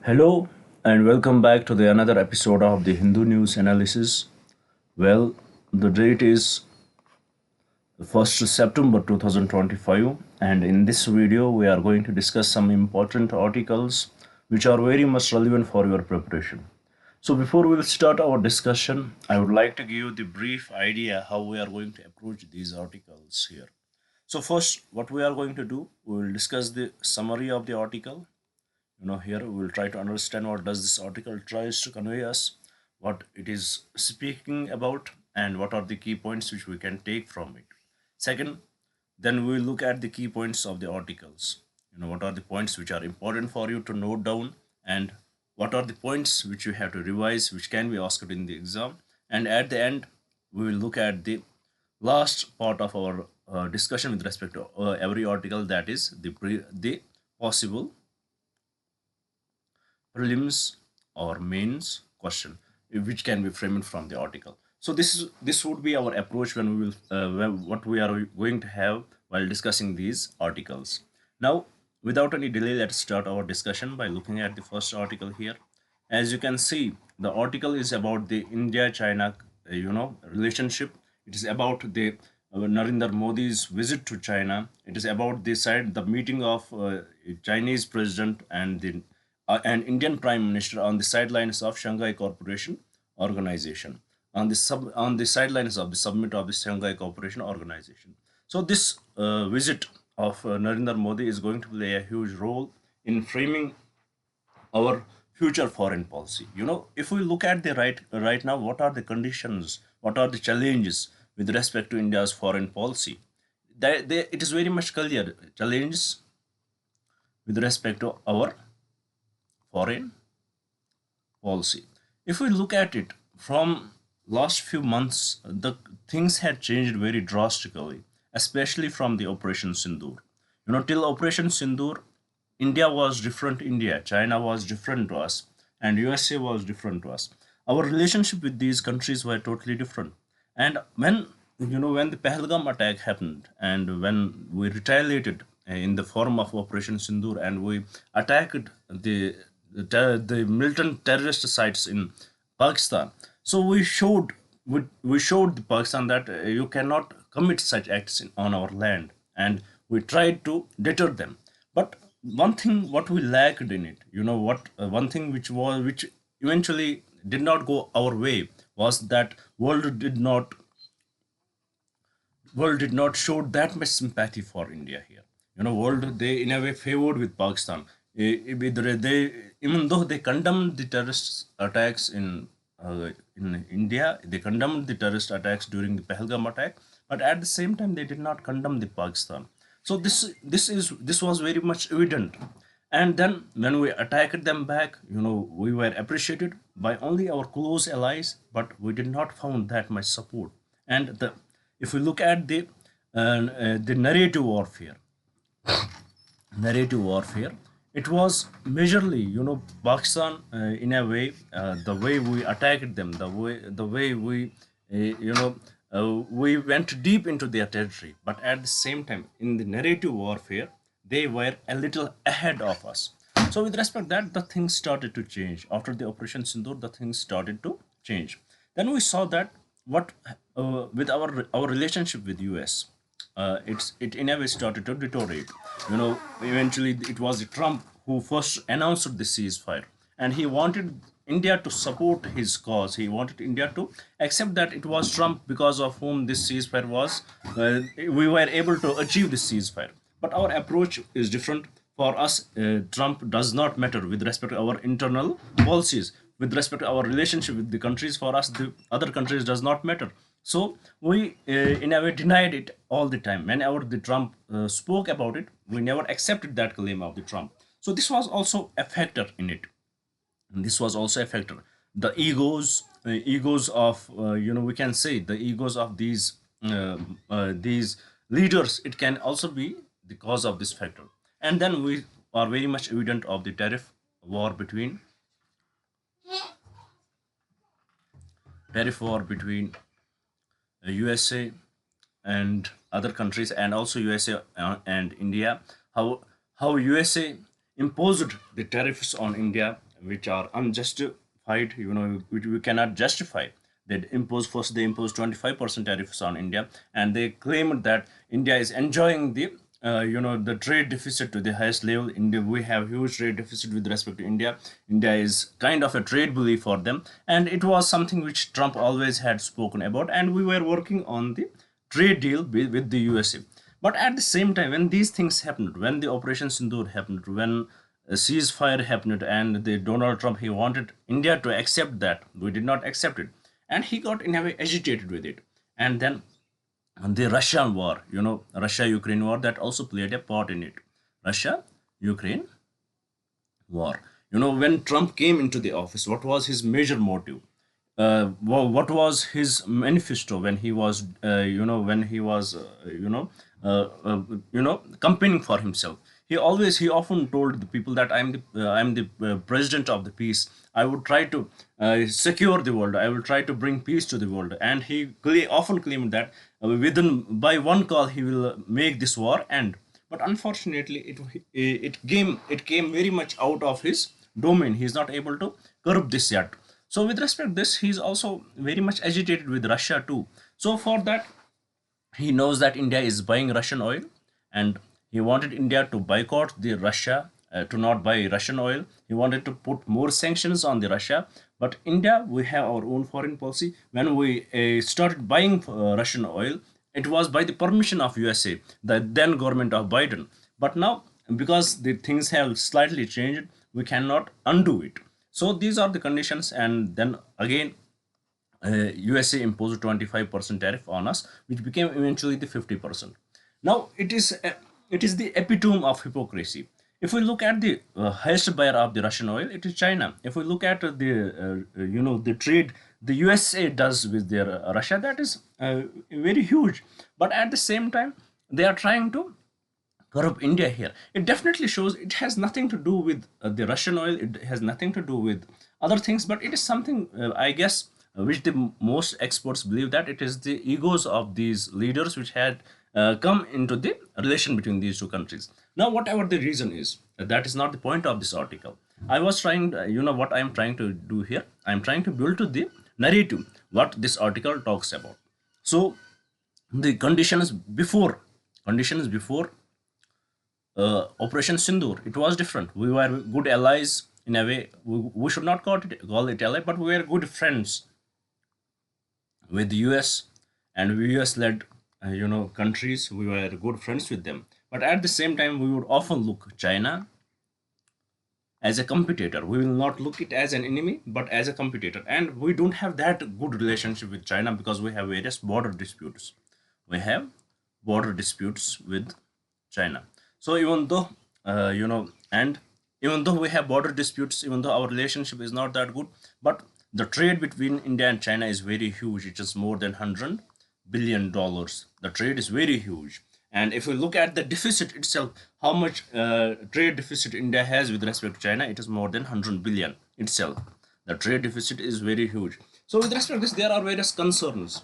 Hello and welcome back to the another episode of the Hindu News Analysis. Well, the date is the 1st September 2025, and in this video we are going to discuss some important articles which are very much relevant for your preparation. So before we will start our discussion, I would like to give you the brief idea how we are going to approach these articles here. So first, what we are going to do, we will discuss the summary of the article. Here we will try to understand what does this article tries to convey us, what it is speaking about, and what are the key points which we can take from it. Second, then we will look at the key points of the articles. What are the points which are important for you to note down, and what are the points which you have to revise, which can be asked in the exam. And at the end, we will look at the last part of our discussion with respect to every article, that is the possible prelims or mains question which can be framed from the article. So this would be our approach when we will what we are going to have while discussing these articles. Now, without any delay, let's start our discussion by looking at the first article here. As you can see, the article is about the India China relationship. It is about the Narendra Modi's visit to China. It is about the meeting of Chinese president and the an Indian Prime Minister on the sidelines of Shanghai Cooperation Organization, on the sidelines of the summit of the Shanghai Cooperation Organization. So this visit of Narendra Modi is going to play a huge role in framing our future foreign policy. If we look at the right now, what are the conditions, what are the challenges with respect to India's foreign policy? It is very much clear challenges with respect to our foreign policy. If we look at it from last few months, the things had changed very drastically, especially from the Operation Sindoor. Till Operation Sindoor, India was different. India, China was different to us, and USA was different to us. Our relationship with these countries were totally different. And when the Pahalgam attack happened, and when we retaliated in the form of Operation Sindoor, and we attacked the militant terrorist sites in Pakistan. So we showed the Pakistan that you cannot commit such acts on our land, and we tried to deter them. But one thing what we lacked in it, one thing which eventually did not go our way, was that world did not show that much sympathy for India here. World, they in a way favored with Pakistan. They, even though they condemned the terrorist attacks in India, they condemned the terrorist attacks during the Pahalgam attack, but at the same time they did not condemn the Pakistan. So this was very much evident. And then when we attacked them back, we were appreciated by only our close allies, but we did not found that much support. And if we look at the narrative warfare, it was majorly, Pakistan, in a way, the way we attacked them, the way we we went deep into their territory, but at the same time in the narrative warfare they were a little ahead of us. So with respect that, the things started to change after the Operation Sindoor. The things started to change. Then we saw that what with our relationship with US, it in a way started to deteriorate. Eventually it was Trump who first announced the ceasefire, and he wanted India to support his cause. He wanted India to accept that it was Trump because of whom this ceasefire was. We were able to achieve this ceasefire, but our approach is different. For us, Trump does not matter with respect to our internal policies, with respect to our relationship with the countries. For us, the other countries does not matter. So we, in a way, denied it all the time. Whenever the Trump spoke about it, we never accepted that claim of the Trump. So this was also a factor in it. And this was also a factor. The egos of, we can say the egos of these leaders. It can also be the cause of this factor. And then we are very much evident of the tariff war between USA and other countries, and also USA and India. How USA imposed the tariffs on India which are unjustified, which we cannot justify. They imposed 25% tariffs on India, and they claimed that India is enjoying the trade deficit to the highest level. India, we have huge trade deficit with respect to India. India is kind of a trade bully for them, and it was something which Trump always had spoken about, and we were working on the trade deal with the USA. But at the same time, when these things happened, when the Operation Sindoor happened, when a ceasefire happened, and the Donald Trump, he wanted India to accept that, we did not accept it, and he got in a way agitated with it. And then the Russian war, Russia-Ukraine war, that also played a part in it. Russia-Ukraine war. When Trump came into the office, what was his major motive? What was his manifesto when he was, campaigning for himself? He often told the people that I'm the president of the peace. I would try to secure the world. I will try to bring peace to the world. And he often claimed that by one call he will make this war end. But unfortunately, it came very much out of his domain. He is not able to curb this yet. So with respect to this, he is also very much agitated with Russia too. So for that, he knows that India is buying Russian oil, and he wanted India to boycott the Russia, to not buy Russian oil. He wanted to put more sanctions on the Russia. But India, we have our own foreign policy. When we started buying Russian oil, it was by the permission of USA, the then government of Biden. But now, because the things have slightly changed, we cannot undo it. So these are the conditions, and then again, USA imposed 25% tariff on us, which became eventually the 50%. Now it is the epitome of hypocrisy. If we look at the highest buyer of the Russian oil, it is China. If we look at the trade the USA does with their Russia, that is very huge. But at the same time, they are trying to corrupt India here. It definitely shows it has nothing to do with the Russian oil. It has nothing to do with other things, but it is something, I guess, which the most experts believe that it is the egos of these leaders which had come into the relation between these two countries. Now, whatever the reason is, that is not the point of this article. I was trying, what I am trying to do here. I am trying to build to the narrative what this article talks about. So, the conditions before Operation Sindoor, it was different. We were good allies in a way. We should not call it ally, but we were good friends with the US, and US led countries. We were good friends with them. But at the same time, we would often look China as a competitor. We will not look it as an enemy, but as a competitor. And we don't have that good relationship with China because we have various border disputes. We have border disputes with China. So even though and even though we have border disputes, even though our relationship is not that good, but the trade between India and China is very huge. It is more than $100 billion. The trade is very huge. And if we look at the deficit itself, how much trade deficit India has with respect to China, it is more than 100 billion itself. The trade deficit is very huge. So with respect to this, there are various concerns.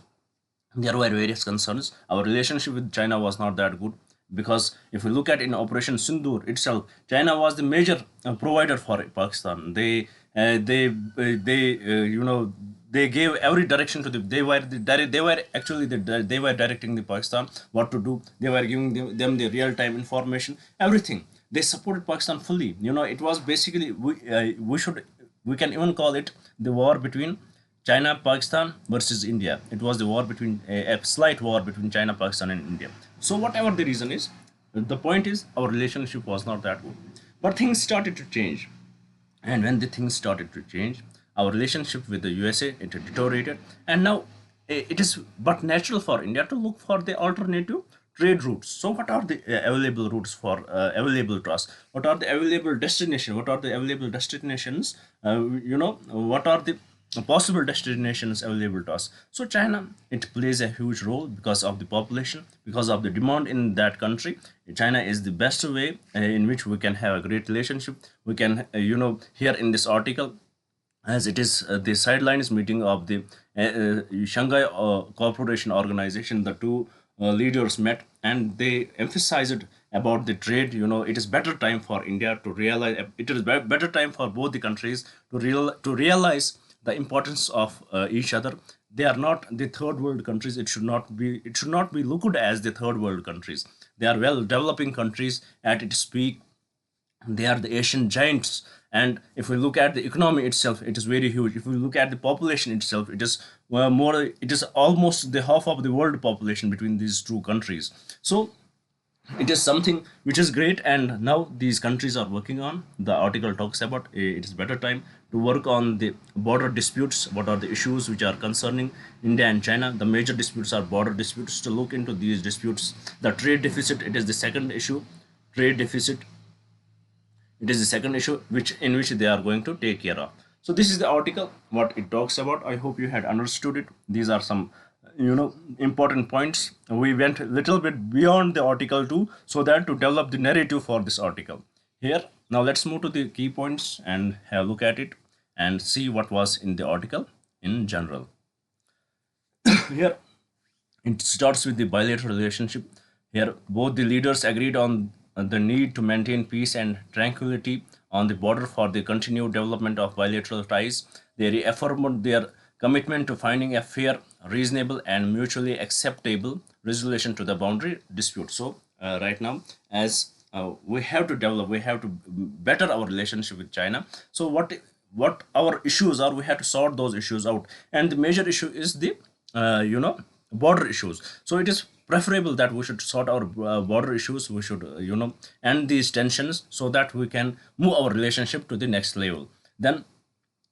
Our relationship with China was not that good, because if we look at in Operation Sindoor itself, China was the major provider for Pakistan. They gave every direction to them. They were directing the Pakistan what to do. They were giving them the real time information, everything. They supported Pakistan fully. It was basically, we can even call it the war between China, Pakistan versus India. It was the war between a slight war between China, Pakistan, and India. So whatever the reason is, the point is our relationship was not that good. But things started to change, and when the things started to change, our relationship with the USA, it deteriorated, and now it is but natural for India to look for the alternative trade routes. So what are the available routes for available to us? What are the available destinations? What are the available destinations? What are the possible destinations available to us? So China, it plays a huge role because of the population, because of the demand in that country. China is the best way in which we can have a great relationship. We can here in this article, as it is the sidelines meeting of the Shanghai Cooperation Organization, the two leaders met, and they emphasized about the trade. It is better time for India to realize, it is better time for both the countries to realize the importance of each other. They are not the third world countries. It should not be looked as the third world countries. They are well developing countries at its peak. They are the Asian giants. And if we look at the economy itself, it is very huge. If we look at the population itself, it is almost the half of the world population between these two countries. So it is something which is great, and now these countries are working on. The article talks about it is better time to work on the border disputes. What are the issues which are concerning India and China? The major disputes are border disputes. To look into these disputes, the trade deficit, it is the second issue. Trade deficit, it is the second issue which they are going to take care of. So this is the article what it talks about. I hope you had understood it. These are some important points. We went a little bit beyond the article too, so that to develop the narrative for this article here. Now let's move to the key points and have a look at it and see what was in the article in general. Here it starts with the bilateral relationship. Here, both the leaders agreed on the need to maintain peace and tranquility on the border for the continued development of bilateral ties. They reaffirmed their commitment to finding a fair, reasonable, and mutually acceptable resolution to the boundary dispute. So, right now, as we have to develop, we have to better our relationship with China. So, what our issues are, we have to sort those issues out. And the major issue is the border issues. So it is preferable that we should sort our border issues. We should end these tensions so that we can move our relationship to the next level. Then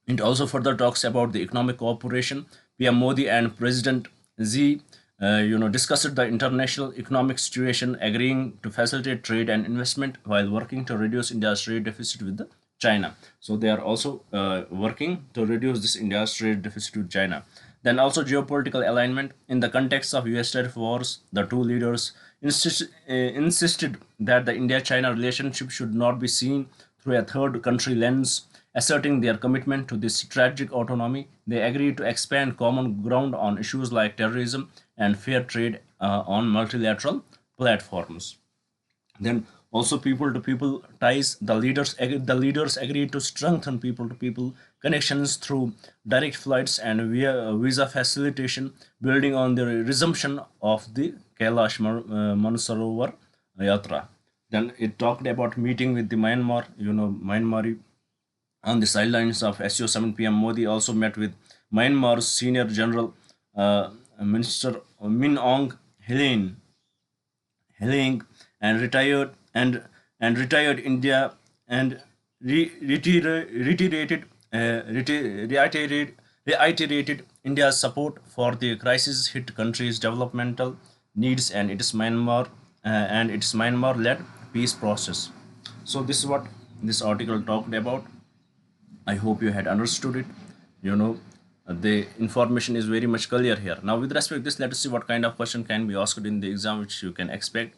it also further talks about the economic cooperation. PM Modi and President Xi discussed the international economic situation, agreeing to facilitate trade and investment while working to reduce India's trade deficit with the China. So they are also working to reduce this India's trade deficit with China. Then also geopolitical alignment. In the context of US tariff wars, the two leaders insisted that the India-China relationship should not be seen through a third country lens. Asserting their commitment to this strategic autonomy, they agreed to expand common ground on issues like terrorism and fair trade on multilateral platforms. Then also people to people ties. The leaders agreed to strengthen people to people connections through direct flights and via visa facilitation, building on the resumption of the Kailash Mansarovar Yatra. Then it talked about meeting with the Myanmar on the sidelines of SCO Summit. PM Modi also met with Myanmar's senior general, Minister Min Aung Hlaing, and retired India, and reiterated India's support for the crisis hit country's developmental needs and its Myanmar led peace process. So this is what this article talked about. I hope you had understood it. The information is very much clear here. Now, with respect to this, let us see what kind of question can be asked in the exam, which you can expect.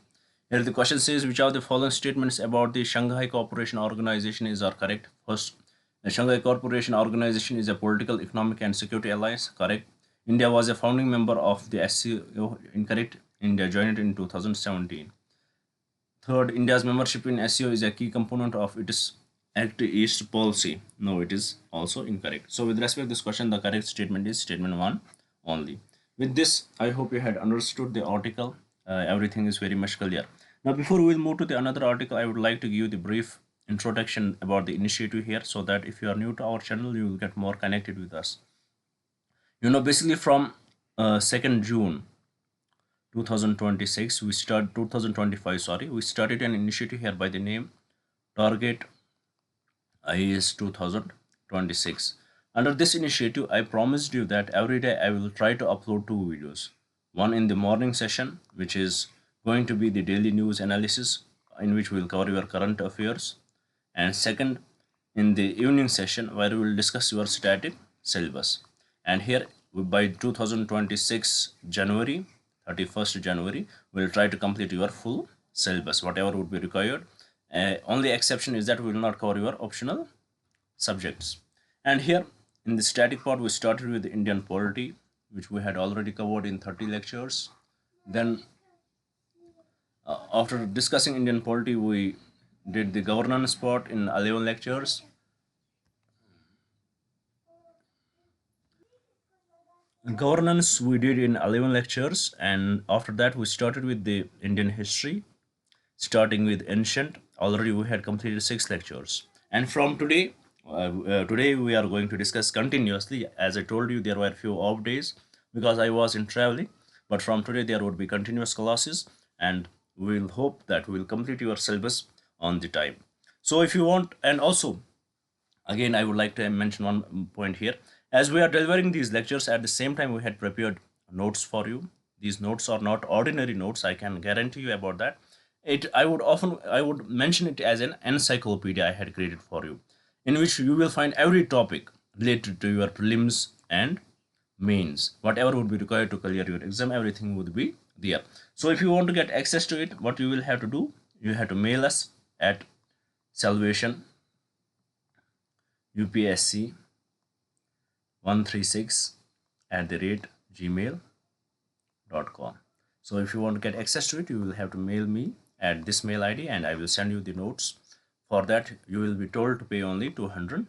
Here, the question says, which of the following statements about the Shanghai Cooperation Organization are correct? First, the Shanghai Cooperation Organization is a political, economic, and security alliance. Correct. India was a founding member of the SCO. Incorrect. India joined it in 2017. Third, India's membership in SCO is a key component of its Act East policy. No, it is also incorrect. So with respect to this question, the correct statement is statement 1 only. With this, I hope you had understood the article. Everything is very much clear. Now, before we will move to the another article, I would like to give you the brief introduction about the initiative here, so that if you are new to our channel, you will get more connected with us. Basically from 2nd June 2026, 2025, sorry, we started an initiative here by the name Target IAS 2026. Under this initiative, I promised you that every day I will try to upload 2 videos. One in the morning session, which is going to be the daily news analysis, in which we will cover your current affairs. And second, in the evening session, where we will discuss your static syllabus. And here, by 2026 January, 31st January, we will try to complete your full syllabus, whatever would be required. Only exception is that we will not cover your optional subjects. And here in the static part, we started with the Indian polity, which we had already covered in 30 lectures. Then After discussing Indian polity, we did the governance part in 11 lectures. Governance we did in 11 lectures, and after that we started with the Indian history, starting with ancient. Already we had completed 6 lectures, and from today, today we are going to discuss continuously. As I told you, there were few off days because I was in traveling, but from today there would be continuous classes, and we will hope that we will complete your syllabus on the time. So if you want, and also again I would like to mention one point here. As we are delivering these lectures, at the same time we had prepared notes for you. These notes are not ordinary notes, I can guarantee you about that. I would mention it as an encyclopedia I had created for you, in which you will find every topic related to your prelims and mains. Whatever would be required to clear your exam, everything would be there. So if you want to get access to it, what you will have to do, you have to mail us at salvation UPSC 136 at the rate gmail.com. So if you want to get access to it, you will have to mail me at this mail ID and I will send you the notes. For that, you will be told to pay only 200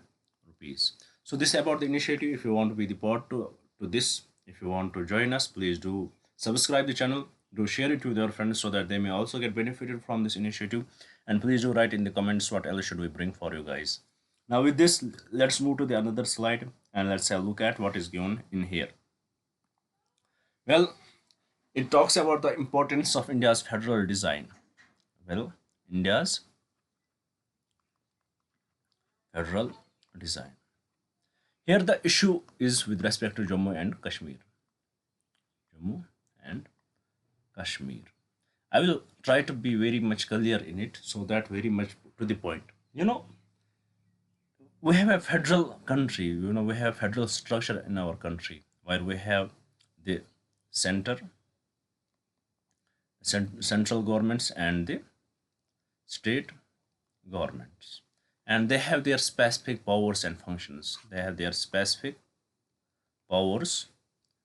rupees. So this is about the initiative. If you want to be the part to this, if you want to join us, please do subscribe the channel, do share it with your friends so that they may also get benefited from this initiative, and please do write in the comments what else should we bring for you guys. Now with this, let's move to the another slide and let's have a look at what is given in here. Well, it talks about the importance of India's federal design. Well, India's federal design. Here the issue is with respect to Jammu and Kashmir. Jammu and Kashmir. I will try to be very much clear in it, so that very much to the point. We have a federal country, we have federal structure in our country where we have the center, central governments and the state governments, and they have their specific powers and functions. They have their specific powers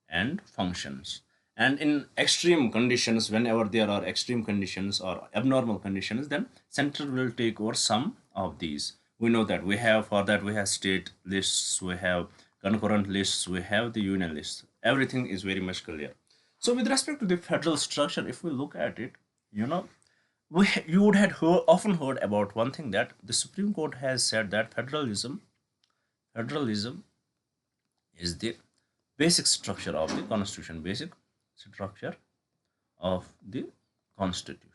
and functions. And in extreme conditions, whenever there are extreme conditions or abnormal conditions, then center will take over some of these. We know that we have, for that we have state lists, we have concurrent lists, we have the union lists. Everything is very much clear. So with respect to the federal structure, if we look at it, you would have often heard about one thing, that the Supreme Court has said that federalism is the basic structure of the constitution, basic structure of the constitution.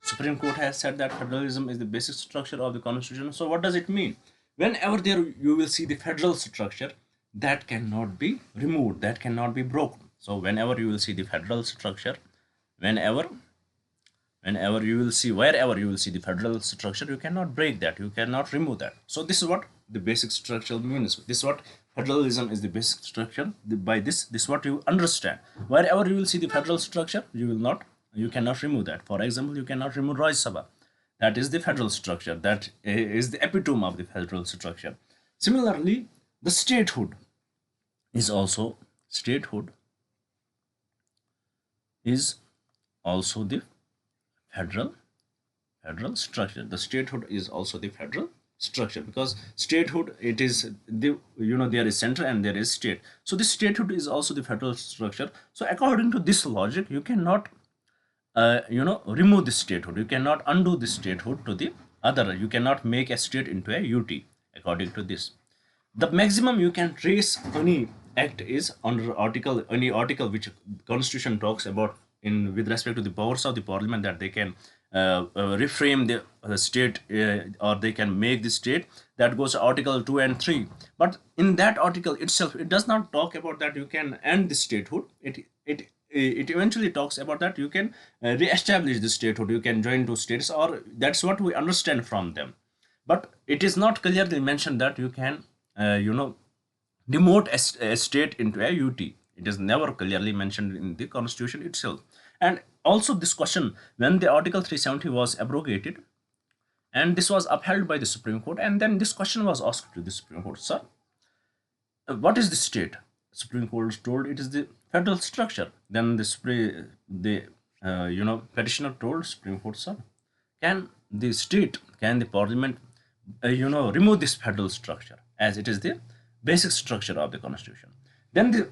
Supreme Court has said that federalism is the basic structure of the constitution. So what does it mean? Whenever there you will see the federal structure, that cannot be removed, that cannot be broken. So whenever you will see the federal structure, whenever you will see, wherever you will see the federal structure, you cannot break that, you cannot remove that. So this is what the basic structure means. This is what federalism is, the basic structure. By this is what you understand. Wherever you will see the federal structure, you cannot remove that. For example, you cannot remove Raj Sabha. That is the federal structure, that is the epitome of the federal structure. Similarly, the statehood is also the federal structure. The statehood is also the federal structure, because statehood, it is the, there is center and there is state. So this statehood is also the federal structure. So according to this logic, you cannot remove the statehood, you cannot undo the statehood to the other, you cannot make a state into a UT. According to this, the maximum you can trace any act is under any article which constitution talks about in with respect to the powers of the parliament, that they can reframe the state, or they can make the state. That goes to article 2 and 3. But in that article itself, it does not talk about that you can end the statehood. It eventually talks about that you can re-establish the statehood, you can join two states, or that's what we understand from them. But it is not clearly mentioned that you can demote a state into a UT. It is never clearly mentioned in the constitution itself. And also this question, when the article 370 was abrogated and this was upheld by the Supreme Court, and then this question was asked to the Supreme Court, sir, what is the state? Supreme Court told it is the federal structure. Then the petitioner told Supreme Court, sir, can the parliament, remove this federal structure as it is the basic structure of the constitution? Then the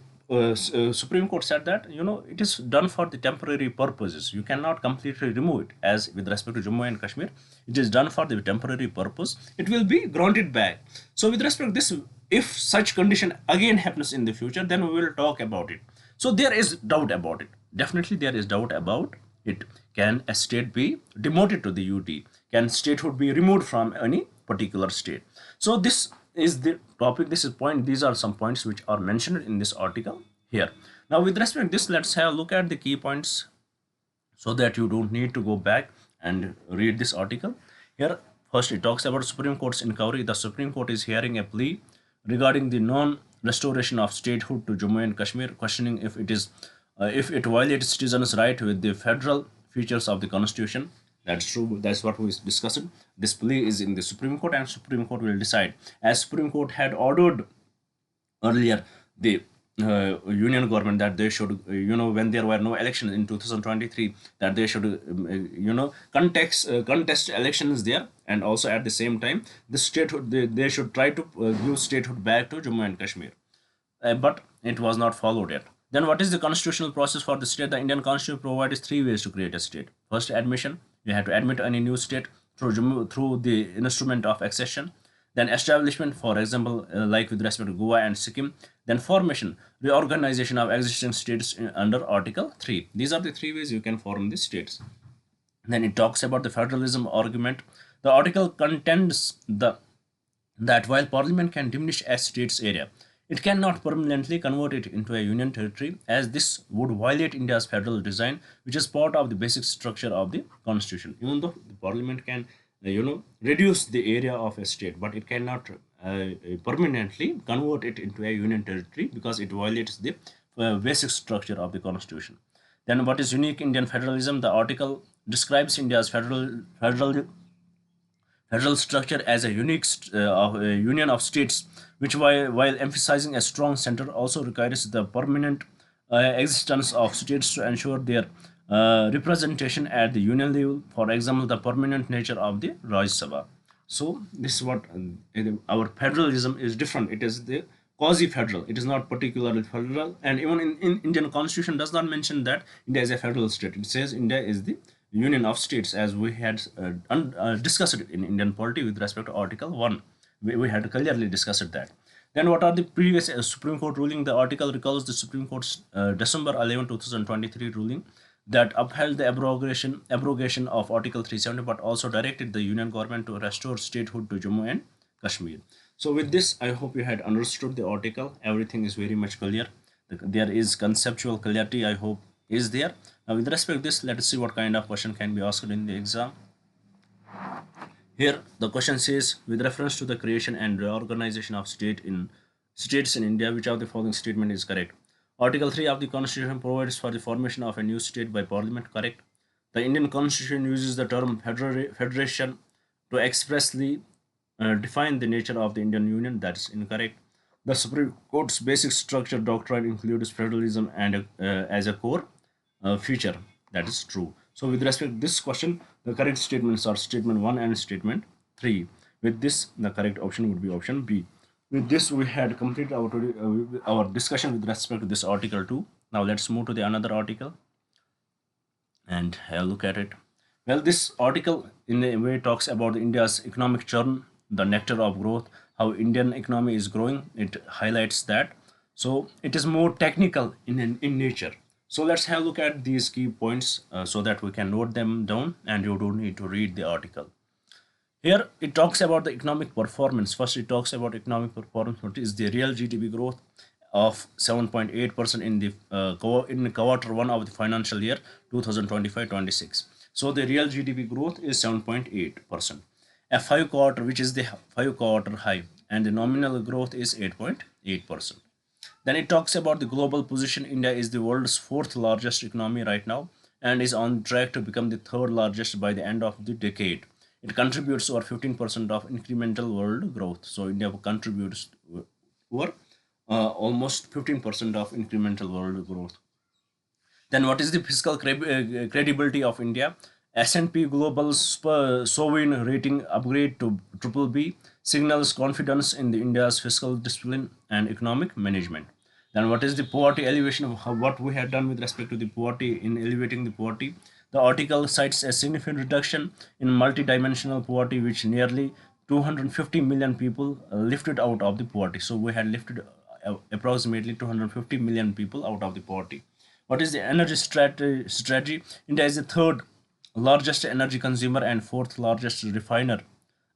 Supreme Court said that it is done for the temporary purposes. You cannot completely remove it. As with respect to Jammu and Kashmir, it is done for the temporary purpose. It will be granted back. So with respect to this, if such condition again happens in the future, then we will talk about it. So there is doubt about it. Definitely there is doubt about it. Can a state be demoted to the UT? Can statehood be removed from any particular state? So this is the topic. This is point. These are some points which are mentioned in this article here. Now, with respect to this, let's have a look at the key points so that you don't need to go back and read this article. Here, first it talks about Supreme Court's inquiry. The Supreme Court is hearing a plea regarding the non-restoration of statehood to Jammu and Kashmir, questioning if it violates citizens' right with the federal features of the constitution. That's true. That's what we discussed. This plea is in the Supreme Court, and Supreme Court will decide. As Supreme Court had ordered earlier the union government that they should, when there were no elections in 2023, that they should, contest elections there, and also at the same time, the statehood they should try to give statehood back to Jammu and Kashmir. But it was not followed yet. Then, what is the constitutional process for the state? The Indian Constitution provides three ways to create a state. First, admission. You have to admit any new state through the instrument of accession. Then, establishment, for example, like with respect to Goa and Sikkim. Then, formation, reorganization of existing states under Article 3. These are the three ways you can form the states. Then, it talks about the federalism argument. The article contends that while Parliament can diminish a state's area, it cannot permanently convert it into a union territory, as this would violate India's federal design, which is part of the basic structure of the constitution. Even though the parliament can, reduce the area of a state, but it cannot permanently convert it into a union territory because it violates the basic structure of the constitution. Then, what is unique Indian federalism? The article describes India's federal structure as a unique union of states, which, while emphasizing a strong center, also requires the permanent existence of states to ensure their representation at the union level. For example, the permanent nature of the Raj Sabha. So this is what our federalism is different. It is the quasi-federal. It is not particularly federal, and even in Indian Constitution does not mention that India is a federal state. It says India is the union of states, as we had discussed it in Indian polity with respect to Article 1. We had clearly discussed that. Then, what are the previous Supreme Court ruling? The article recalls the Supreme Court's December 11, 2023 ruling that upheld the abrogation of Article 370, but also directed the union government to restore statehood to Jammu and Kashmir. So with this, I hope you had understood the article. Everything is very much clear. There is conceptual clarity, I hope, is there. Now, with respect to this, let us see what kind of question can be asked in the exam. Here, the question says, with reference to the creation and reorganization of states in India, which of the following statement is correct? Article 3 of the Constitution provides for the formation of a new state by Parliament. Correct. The Indian Constitution uses the term federation to expressly define the nature of the Indian Union. That is incorrect. The Supreme Court's basic structure doctrine includes federalism and as a core feature. That is true. So with respect to this question, the correct statements are statement 1 and statement 3. With this, the correct option would be option B. With this, we had completed our discussion with respect to this article 2. Now let's move to the another article and have a look at it. Well, this article in a way talks about India's economic churn, the nectar of growth, how Indian economy is growing. It highlights that. So it is more technical in nature. So let's have a look at these key points so that we can note them down and you don't need to read the article. Here it talks about the economic performance. First, it talks about economic performance. What is the real GDP growth of 7.8% in the in quarter 1 of the financial year 2025-26. So the real GDP growth is 7.8%. A 5-quarter, which is the 5-quarter high, and the nominal growth is 8.8%. Then it talks about the global position. India is the world's 4th largest economy right now and is on track to become the 3rd largest by the end of the decade. It contributes over 15% of incremental world growth. So India contributes over almost 15% of incremental world growth. Then what is the fiscal credibility of India? S&P Global sovereign rating upgrade to triple B signals confidence in the India's fiscal discipline and economic management. Then what is the poverty elevation of what we have done with respect to the poverty in elevating the poverty? The article cites a significant reduction in multidimensional poverty, which nearly 250 million people lifted out of the poverty. So we had lifted approximately 250 million people out of the poverty. What is the energy strategy? India is the third largest energy consumer and fourth largest refiner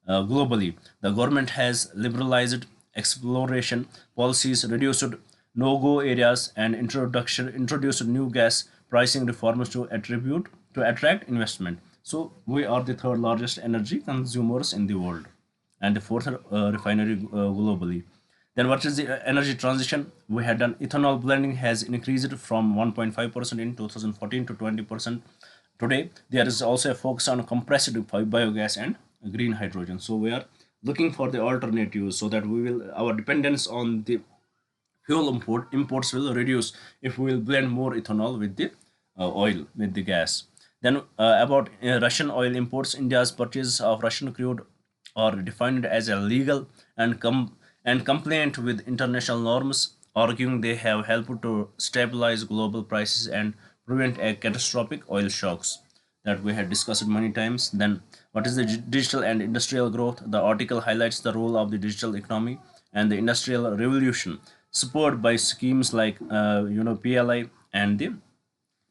globally. The government has liberalized exploration policies, reduced no-go areas, and introduced new gas pricing reforms to attract investment. So we are the third largest energy consumers in the world, and the fourth refinery globally. Then what is the energy transition? We had done ethanol blending has increased from 1.5% in 2014 to 20% today. There is also a focus on compressed biogas and green hydrogen. So we are looking for the alternatives so that we will our dependence on the fuel imports will reduce if we will blend more ethanol with the oil with the gas. Then about Russian oil imports, India's purchase of Russian crude are defined as illegal and compliant with international norms, arguing they have helped to stabilize global prices and prevent a catastrophic oil shocks that we had discussed many times. Then, what is the digital and industrial growth? The article highlights the role of the digital economy and the industrial revolution, supported by schemes like PLI and the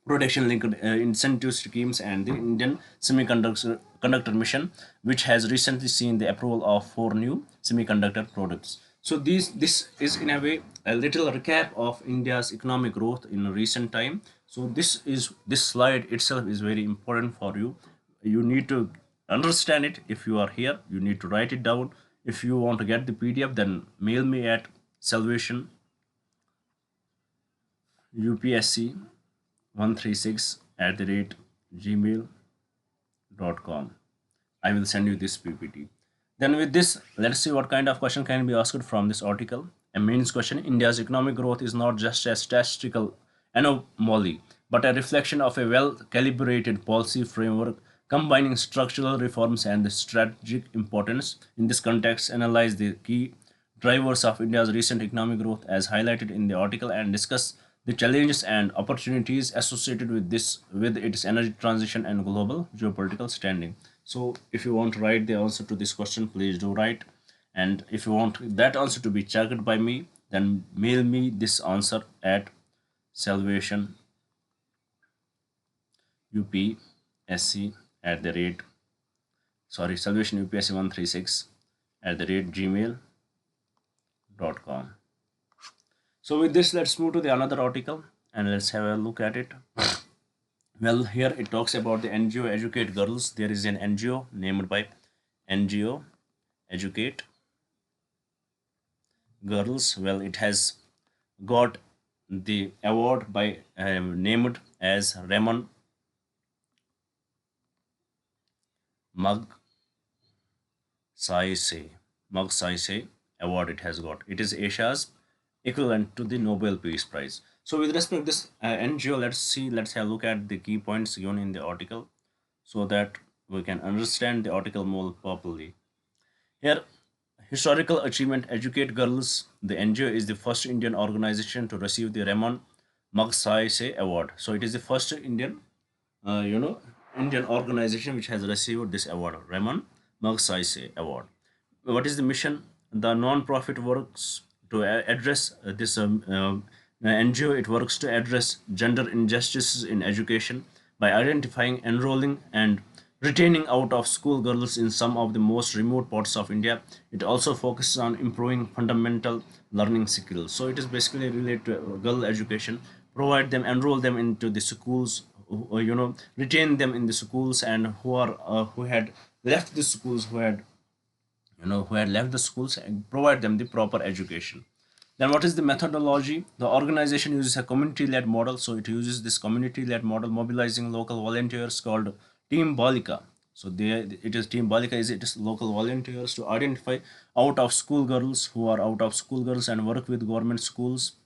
production linked incentive schemes and the Indian Semiconductor Mission, which has recently seen the approval of four new semiconductor products. So this is in a way a little recap of India's economic growth in recent time. So this slide itself is very important for you. You need to understand it. If you are here, you need to write it down. If you want to get the PDF, then mail me at salvation UPSC 136 at the rate gmail.com. I will send you this PPT. Then with this, let's see what kind of question can be asked from this article. A mains question: India's economic growth is not just a statistical anomaly, but a reflection of a well-calibrated policy framework combining structural reforms and the strategic importance. In this context, analyze the key drivers of India's recent economic growth as highlighted in the article and discuss the challenges and opportunities associated with its energy transition and global geopolitical standing. So if you want to write the answer to this question, please do write. And if you want that answer to be checked by me, then mail me this answer at salvation UPSC at the rate salvation UPSC 136 at the rate gmail.com. So with this, let's move to the another article and let's have a look at it. Well, here it talks about the NGO Educate Girls. There is an NGO named by NGO Educate Girls. Well, it has got the award by named as Ramon Magsaysay award. It has got. It is Asia's equivalent to the Nobel Peace Prize. So with respect to this NGO, let's have a look at the key points given in the article so that we can understand the article more properly. Here, historical achievement: Educate Girls. The NGO is the first Indian organization to receive the Ramon Magsaysay award. So it is the first Indian Indian organization which has received this award, Ramon Magsaysay award. What is the mission? The non-profit works to address this NGO. It works to address gender injustices in education by identifying, enrolling, and retaining out of school girls in some of the most remote parts of India. It also focuses on improving fundamental learning skills. So it is basically related to girl education, provide them, enroll them into the schools, retain them in the schools, and who had left the schools, who had left the schools, and provide them the proper education. Then what is the methodology? The organization uses a community-led model. So it uses this community-led model, mobilizing local volunteers called Team Balika. So it is Team Balika it is local volunteers to identify out of school girls who are out of school girls and work with government schools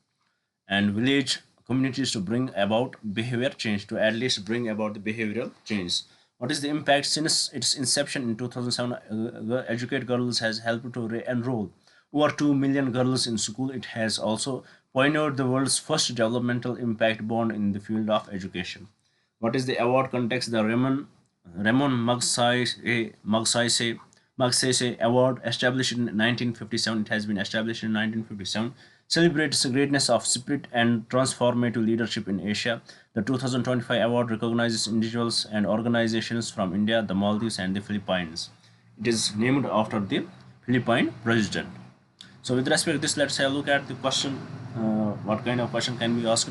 and village communities to bring about behavior change, to at least bring about the behavioral change. What is the impact? Since its inception in 2007, Educate Girls has helped to enroll over 2 million girls in school. It has also pioneered the world's first developmental impact bond in the field of education. What is the award context? The Ramon Magsaysay Award, established in 1957, it has been established in 1957, celebrates the greatness of spirit and transformative leadership in Asia. The 2025 award recognizes individuals and organizations from India, the Maldives, and the Philippines. It is named after the Philippine president. So with respect to this, let's have a look at the question. What kind of question can be asked?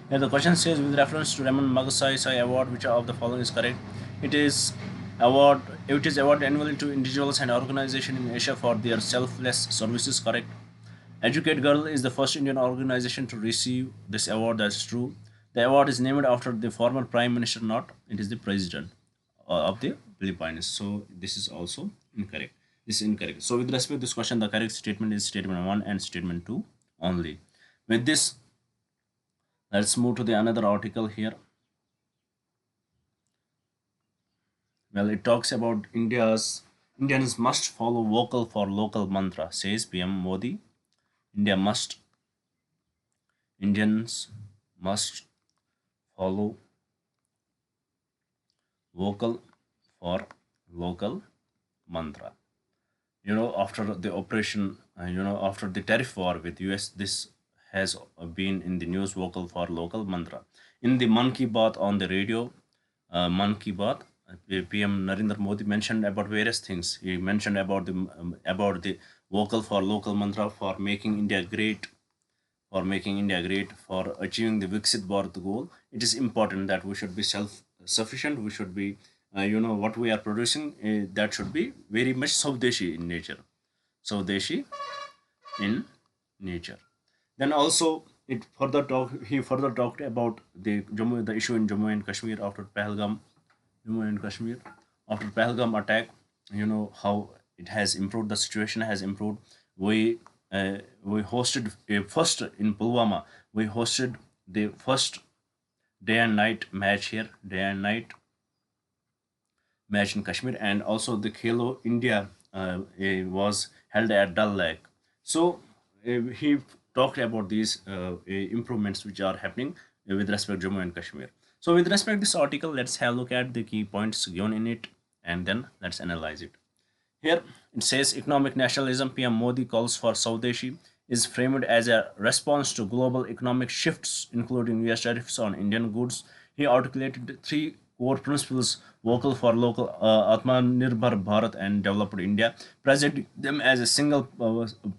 Here the question says, with reference to Ramon Magsaysay Award, which of the following is correct? It is award. It is awarded annually to individuals and organizations in Asia for their selfless services. Correct. Educate Girl is the first Indian organization to receive this award. That's true. The award is named after the former Prime Minister, not it is the President of the Philippines. So this is also incorrect. This is incorrect. So with respect to this question, the correct statement is statement 1 and statement 2 only. With this, let's move to the another article here. Well, it talks about Indians must follow vocal for local mantra, says PM Modi. Indians must follow vocal for local mantra. After the operation, after the tariff war with US, this has been in the news, vocal for local mantra. In the Man Ki Baat on the radio, Man Ki Baat, PM Narendra Modi mentioned about various things. He mentioned about the vocal for local mantra, for making India great, for achieving the Viksit Bharat goal. It is important that we should be self-sufficient. We should be, what we are producing, that should be very much Swadeshi in nature. Swadeshi in nature. Then also, he further talked about the issue in Jammu and Kashmir after Pahalgam attack. How it has improved. The situation has improved. We hosted first in Pulwama. We hosted the first day and night match here, day and night match in Kashmir, and also the Khelo India was held at Dal Lake. So he talked about these improvements which are happening with respect to Jammu and Kashmir. So with respect to this article, let's have a look at the key points given in it, and then let's analyze it. Here it says economic nationalism. PM Modi calls for Swadeshi is framed as a response to global economic shifts, including US tariffs on Indian goods. He articulated three core principles: vocal for local, Atmanirbhar Bharat, and developed India, presenting them as a single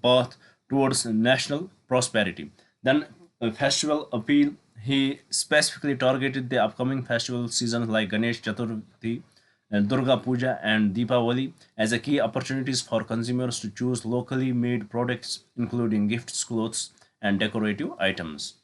path towards national prosperity. Then a festival appeal. He specifically targeted the upcoming festival seasons like Ganesh Chaturthi, Durga Puja, and Deepavali as a key opportunities for consumers to choose locally made products, including gifts, clothes, and decorative items.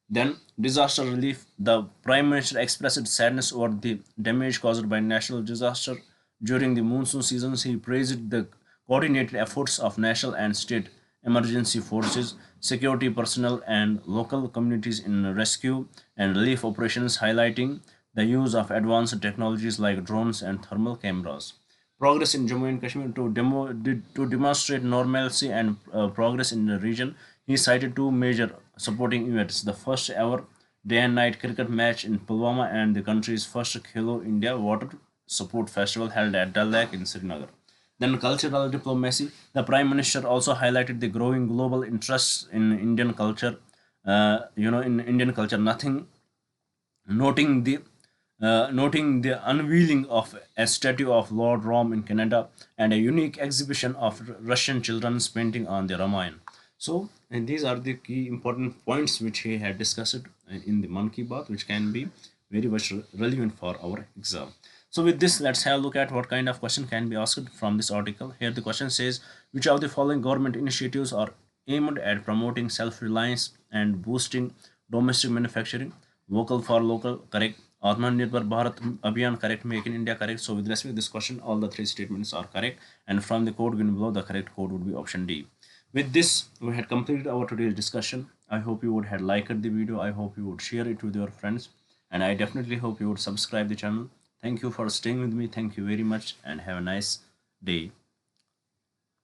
Then, disaster relief. The Prime Minister expressed sadness over the damage caused by natural disaster during the monsoon seasons. He praised the coordinated efforts of national and state emergency forces, security personnel, and local communities in rescue and relief operations, highlighting the use of advanced technologies like drones and thermal cameras. Progress in Jammu and Kashmir. To demonstrate normalcy and progress in the region, he cited two major supporting events: the first ever day and night cricket match in Pulwama and the country's first Khelo India Water Support Festival held at Dal Lake in Srinagar. Then cultural diplomacy. The Prime Minister also highlighted the growing global interest in Indian culture. In Indian culture, noting the unveiling of a statue of Lord Ram in Canada and a unique exhibition of Russian children's painting on the Ramayana. So, and these are the key important points which he had discussed in the Man Ki Baat, which can be very much relevant for our exam. So with this, let's have a look at what kind of question can be asked from this article. Here the question says, which of the following government initiatives are aimed at promoting self-reliance and boosting domestic manufacturing? Vocal for local, correct. Atmanirbhar Bharat Abhiyan, correct. Make in India, correct. So with respect to this question, all the three statements are correct. And from the code given below, the correct code would be option D. With this, we had completed our today's discussion. I hope you would have liked the video. I hope you would share it with your friends, and I definitely hope you would subscribe the channel. Thank you for staying with me. Thank you very much, and have a nice day.